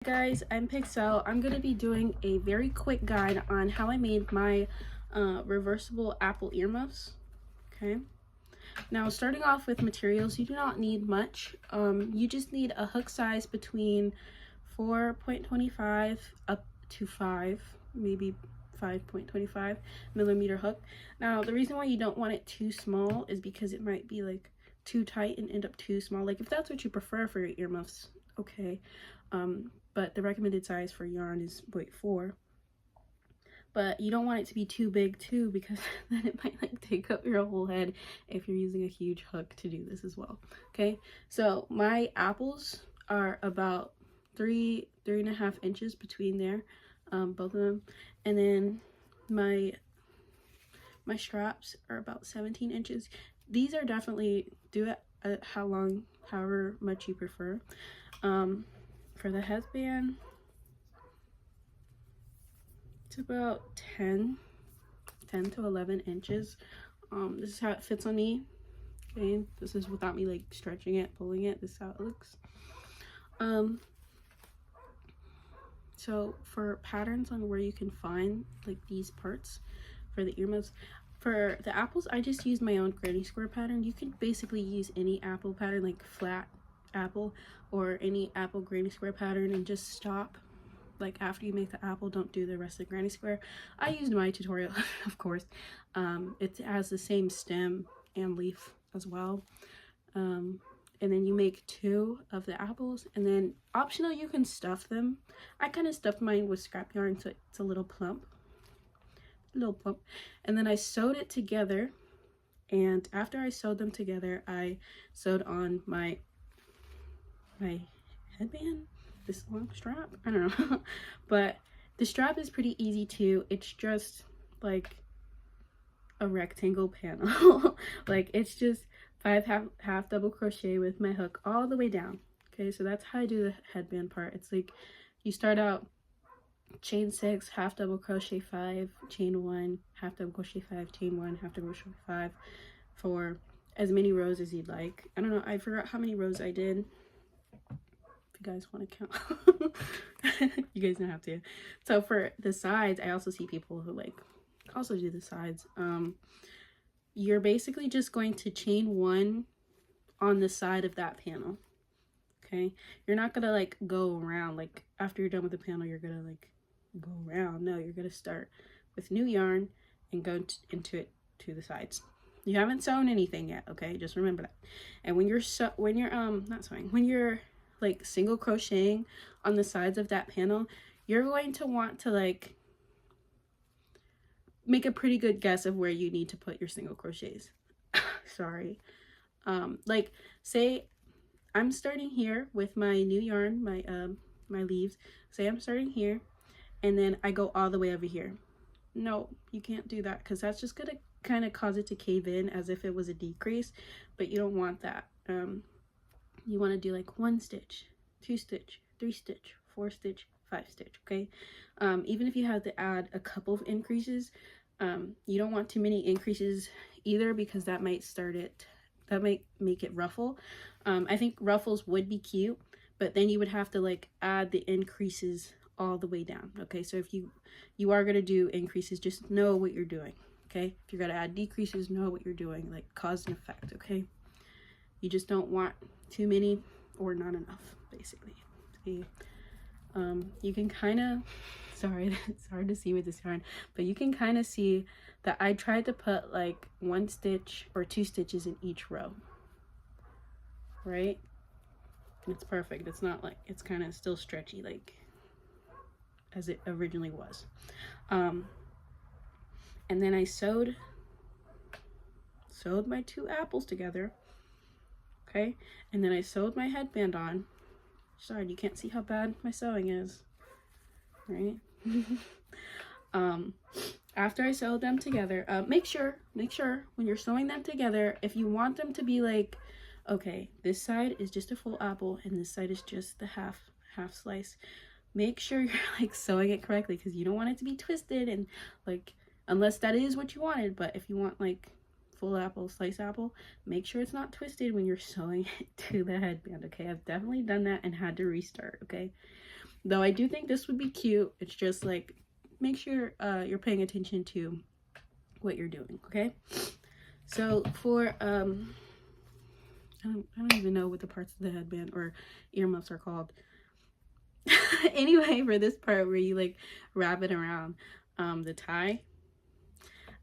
Guys, I'm Pixel. I'm going to be doing a very quick guide on how I made my reversible apple earmuffs. Okay, now starting off with materials, you do not need much. You just need a hook size between 4.25 up to 5, maybe 5.25 millimeter hook. Now the reason why you don't want it too small is because it might be like too tight and end up too small. Like if that's what you prefer for your earmuffs, okay. But the recommended size for yarn is 0.4. But you don't want it to be too big too, because then it might like take up your whole head if you're using a huge hook to do this as well. Okay, so my apples are about 3.5 inches between there, both of them, and then my straps are about 17 inches. These are definitely do it at however much you prefer. For the headband, it's about 10 to 11 inches. This is how it fits on me. Okay, this is without me like stretching it, pulling it. This is how it looks. So for patterns on where you can find like these parts for the earmuffs, for the apples, I just use my own granny square pattern. You can basically use any apple pattern, like flat apple or any apple granny square pattern, and just stop like after you make the apple. Don't do the rest of the granny square. I used my tutorial of course. It has the same stem and leaf as well, and then you make 2 of the apples, and then optional you can stuff them. I kind of stuffed mine with scrap yarn so it's a little plump, and then I sewed it together. And after I sewed them together, I sewed on my headband, this long strap. I don't know. But the strap is pretty easy too. It's just like a rectangle panel. Like it's just 5 half double crochet with my hook all the way down. Okay, so that's how I do the headband part. It's like you start out chain 6, half double crochet 5, chain 1, half double crochet 5, chain 1, half double crochet 5, for as many rows as you'd like. I don't know, I forgot how many rows I did. If you guys want to count. You guys don't have to. So for the sides, I also see people who like also do the sides. You're basically just going to chain 1 on the side of that panel. Okay, you're not gonna like go around, like after you're done with the panel you're gonna like go around. No, you're gonna start with new yarn and go into it to the sides. You haven't sewn anything yet, okay? Just remember that. And when you're when you're like single crocheting on the sides of that panel, you're going to want to like make a pretty good guess of where you need to put your single crochets. Sorry. Like say I'm starting here with my new yarn, my leaves. Say I'm starting here and then I go all the way over here. No, you can't do that, because that's just gonna kind of cause it to cave in as if it was a decrease, but you don't want that. You want to do like 1 stitch, 2 stitch, 3 stitch, 4 stitch, 5 stitch. Okay, even if you have to add a couple of increases, you don't want too many increases either, because that might make it ruffle. I think ruffles would be cute, but then you would have to like add the increases all the way down. Okay, so if you are going to do increases, just know what you're doing. Okay, if you're going to add decreases, know what you're doing, like cause and effect. Okay, you just don't want too many or not enough, basically. See, you can kind of, sorry, it's hard to see with this yarn, but you can kind of see that I tried to put like 1 stitch or 2 stitches in each row, right? It's perfect. It's not like, it's kind of still stretchy like as it originally was. And then I sewed my 2 apples together. Okay, and then I sewed my headband on. Sorry, you can't see how bad my sewing is, right? After I sewed them together, make sure when you're sewing them together, if you want them to be like, okay, this side is just a full apple and this side is just the half slice, make sure you're like sewing it correctly, because you don't want it to be twisted, and like, unless that is what you wanted. But if you want like full apple, slice apple, make sure it's not twisted when you're sewing it to the headband. Okay, I've definitely done that and had to restart. Okay, Though I do think this would be cute. It's just like, make sure you're paying attention to what you're doing, okay? So for I don't even know what the parts of the headband or earmuffs are called. Anyway, for this part where you like wrap it around the tie,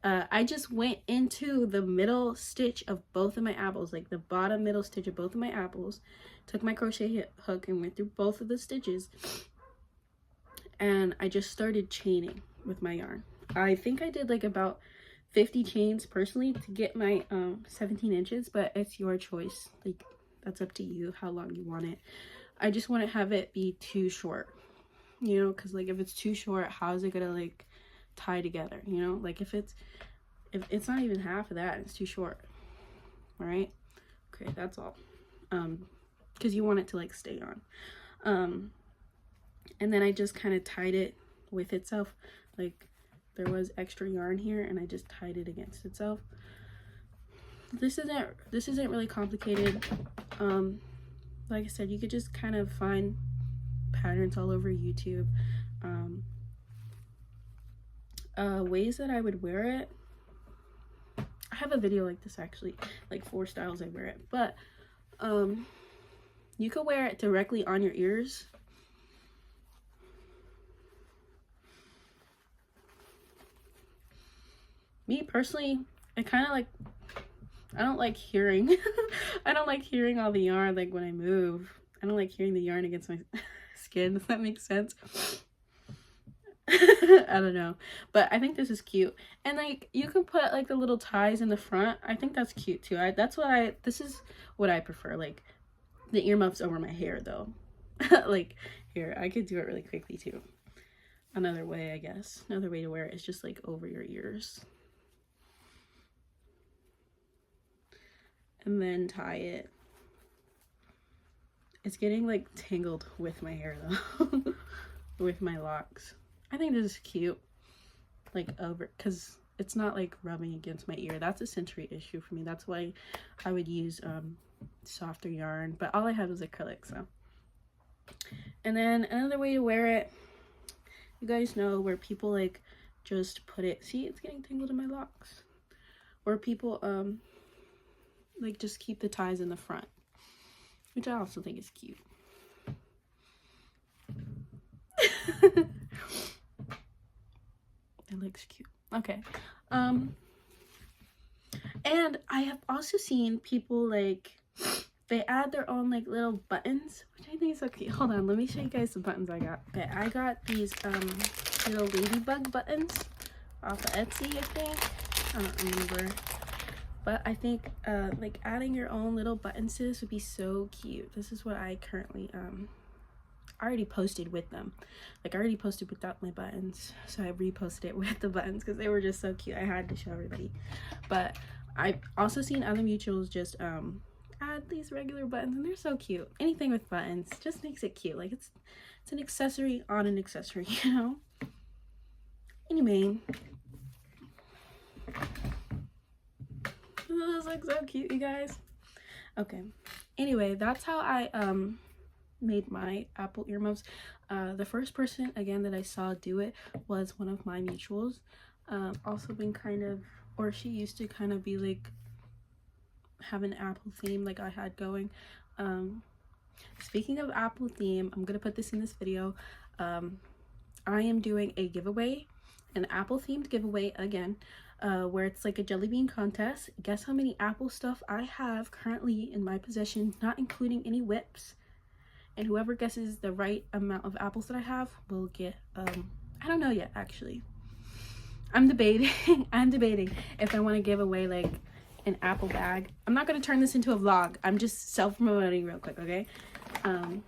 I just went into the middle stitch of both of my apples, like the bottom middle stitch of both of my apples, took my crochet hook and went through both of the stitches, and I just started chaining with my yarn. I think I did like about 50 chains personally to get my 17 inches, but it's your choice. Like, that's up to you how long you want it. I just want to have it be too short, you know, because like if it's too short, how is it gonna like tie together, you know? Like if it's not even half of that, it's too short. All right, okay, that's all. Because you want it to like stay on. And then I just kind of tied it with itself. Like there was extra yarn here and I just tied it against itself. This isn't really complicated. Like I said, you could just kind of find patterns all over YouTube. Ways that I would wear it, I have a video like this actually, like 4 styles I wear it, but you could wear it directly on your ears. Me personally, I kind of like, I don't like hearing I don't like hearing all the yarn like when I move. I don't like hearing the yarn against my skin. Does that make sense? I don't know, but I think this is cute. And like you can put like the little ties in the front. I think that's cute too. This is what I prefer, like the earmuffs over my hair though. Like here, I could do it really quickly too. Another way, I guess, another way to wear it is just like over your ears. And then tie it. It's getting like tangled with my hair though. With my locks. I think this is cute. Like over, because it's not like rubbing against my ear. That's a sensory issue for me. That's why I would use softer yarn. But all I have is acrylic, so. And then another way to wear it, you guys know where people like just put it. See, it's getting tangled in my locks. Or people like just keep the ties in the front, which I also think is cute. It looks cute. Okay. And I have also seen people like they add their own like little buttons, which I think is so cute. Hold on, let me show you guys the buttons I got. Okay, I got these little ladybug buttons off of Etsy, I think. I don't remember. But I think like adding your own little buttons to this would be so cute. This is what I currently I already posted with them. Like I already posted without my buttons, so I reposted it with the buttons because they were just so cute. I had to show everybody. But I've also seen other mutuals just add these regular buttons, and they're so cute. Anything with buttons just makes it cute. Like it's an accessory on an accessory, you know. Anyway, those look so cute, you guys. Okay, anyway, that's how I made my apple earmuffs. The first person again that I saw do it was one of my mutuals. Also been kind of, or she used to kind of be like have an apple theme like I had going. Speaking of apple theme, I'm gonna put this in this video. I am doing a giveaway, an apple themed giveaway again, where it's like a jelly bean contest. Guess how many apple stuff I have currently in my possession, not including any whips. And whoever guesses the right amount of apples that I have will get I don't know yet, actually. I'm debating I'm debating if I want to give away like an apple bag. I'm not going to turn this into a vlog. I'm just self-promoting real quick, okay? So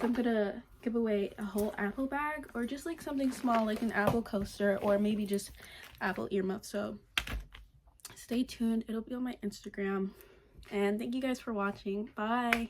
I'm gonna give away a whole apple bag, or just like something small like an apple coaster, or maybe just apple earmuffs. So stay tuned, it'll be on my Instagram, and thank you guys for watching. Bye.